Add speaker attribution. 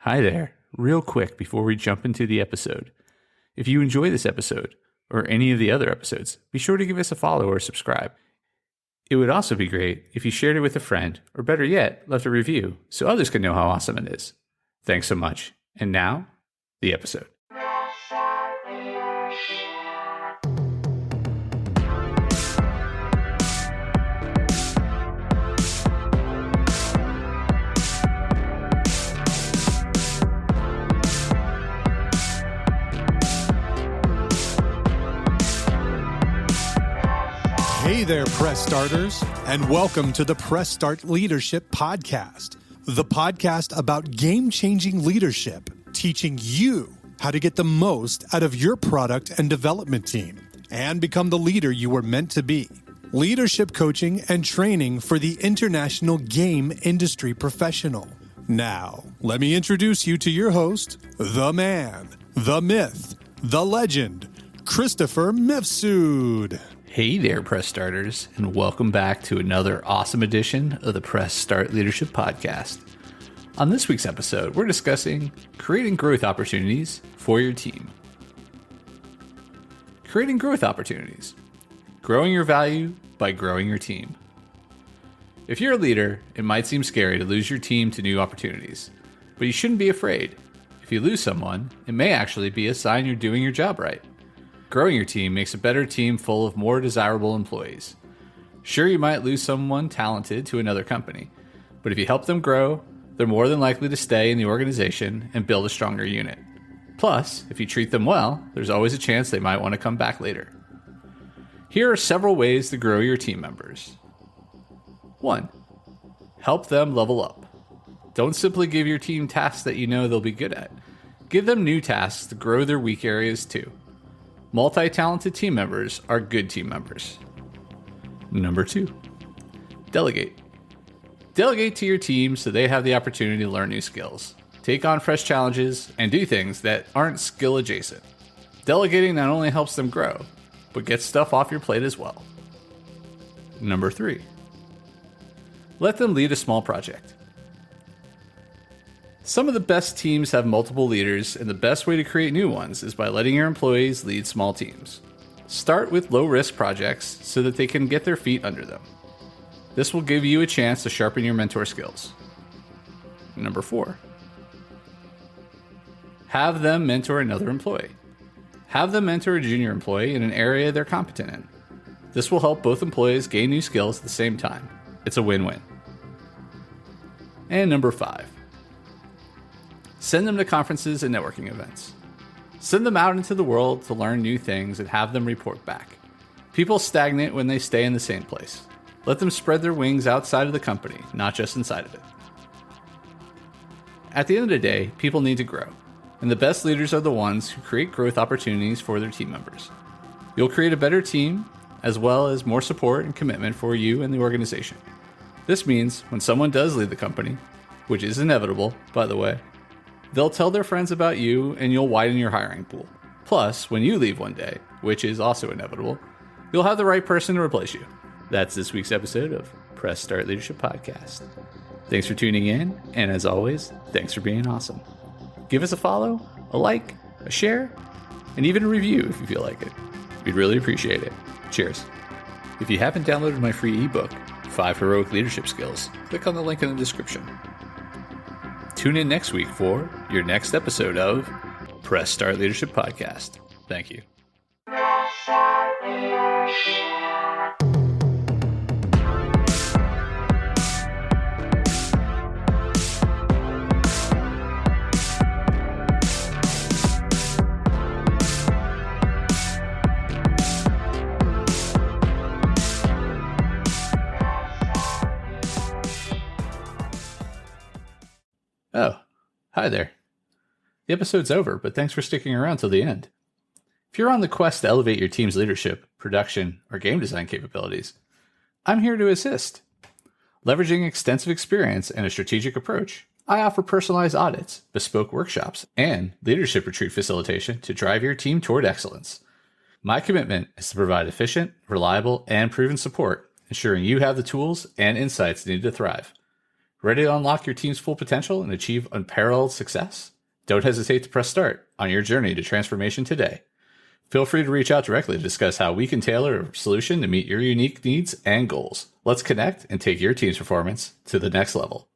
Speaker 1: Hi there. Real quick before we jump into the episode. If you enjoy this episode, or any of the other episodes, be sure to give us a follow or subscribe. It would also be great if you shared it with a friend, or better yet, left a review so others can know how awesome it is. Thanks so much. And now, the episode.
Speaker 2: Hey there, Press Starters, and welcome to the Press Start Leadership Podcast, the podcast about game-changing leadership, teaching you how to get the most out of your product and development team and become the leader you were meant to be. Leadership coaching and training for the international game industry professional. Now, let me introduce you to your host, the man, the myth, the legend, Christopher Mifsud.
Speaker 1: Hey there, Press Starters, and welcome back to another awesome edition of the Press Start Leadership Podcast. On this week's episode, we're discussing creating growth opportunities for your team. Creating growth opportunities. Growing your value by growing your team. If you're a leader, it might seem scary to lose your team to new opportunities, but you shouldn't be afraid. If you lose someone, it may actually be a sign you're doing your job right. Growing your team makes a better team full of more desirable employees. Sure, you might lose someone talented to another company, but if you help them grow, they're more than likely to stay in the organization and build a stronger unit. Plus, if you treat them well, there's always a chance they might want to come back later. Here are several ways to grow your team members. 1. Help them level up. Don't simply give your team tasks that you know they'll be good at. Give them new tasks to grow their weak areas too. Multi-talented team members are good team members. Number 2, delegate. Delegate to your team so they have the opportunity to learn new skills, take on fresh challenges, and do things that aren't skill adjacent. Delegating not only helps them grow, but gets stuff off your plate as well. Number 3, let them lead a small project. Some of the best teams have multiple leaders, and the best way to create new ones is by letting your employees lead small teams. Start with low-risk projects so that they can get their feet under them. This will give you a chance to sharpen your mentor skills. Number 4, have them mentor another employee. Have them mentor a junior employee in an area they're competent in. This will help both employees gain new skills at the same time. It's a win-win. And number 5, send them to conferences and networking events. Send them out into the world to learn new things and have them report back. People stagnate when they stay in the same place. Let them spread their wings outside of the company, not just inside of it. At the end of the day, people need to grow, and the best leaders are the ones who create growth opportunities for their team members. You'll create a better team, as well as more support and commitment for you and the organization. This means when someone does leave the company, which is inevitable, by the way, they'll tell their friends about you and you'll widen your hiring pool. Plus, when you leave one day, which is also inevitable, you'll have the right person to replace you. That's this week's episode of Press Start Leadership Podcast. Thanks for tuning in, and as always, thanks for being awesome. Give us a follow, a like, a share, and even a review if you feel like it. We'd really appreciate it. Cheers. If you haven't downloaded my free ebook, 5 Heroic Leadership Skills, click on the link in the description. Tune in next week for your next episode of Press Start Leadership Podcast. Thank you. Oh, hi there. The episode's over, but thanks for sticking around till the end. If you're on the quest to elevate your team's leadership, production, or game design capabilities, I'm here to assist. Leveraging extensive experience and a strategic approach, I offer personalized audits, bespoke workshops, and leadership retreat facilitation to drive your team toward excellence. My commitment is to provide efficient, reliable, and proven support, ensuring you have the tools and insights needed to thrive. Ready to unlock your team's full potential and achieve unparalleled success? Don't hesitate to press start on your journey to transformation today. Feel free to reach out directly to discuss how we can tailor a solution to meet your unique needs and goals. Let's connect and take your team's performance to the next level.